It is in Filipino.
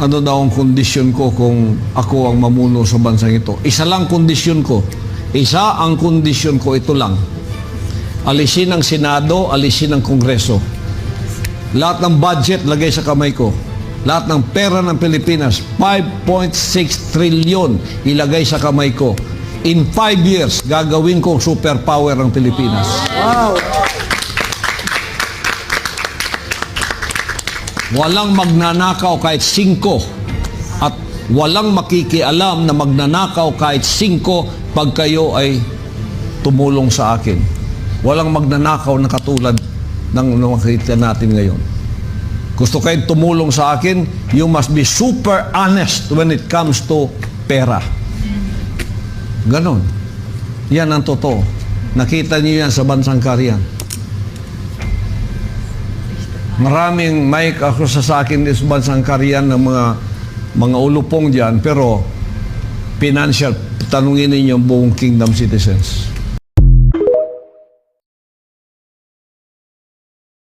ano daw ang kondisyon ko kung ako ang mamuno sa bansang ito. Isa lang kondisyon ko. Isa ang kondisyon ko, ito lang. Alisin ang Senado, alisin ang Kongreso. Lahat ng budget, lagay sa kamay ko. Lahat ng pera ng Pilipinas, 5.6 trillion, ilagay sa kamay ko. In 5 years, gagawin kong superpower ang Pilipinas. Wow! Walang magnanakaw kahit 5 at walang makikialam na magnanakaw kahit 5 pag kayo ay tumulong sa akin. Walang magnanakaw na katulad ng nakita natin ngayon. Gusto kayo tumulong sa akin, you must be super honest when it comes to pera. Ganon. Yan ang totoo. Nakita niyo yan sa bansang Korean. Maraming may akusa sa akin sa bansang Korean ng mga ulupong diyan, pero financial, tanungin ninyo ang buong kingdom citizens.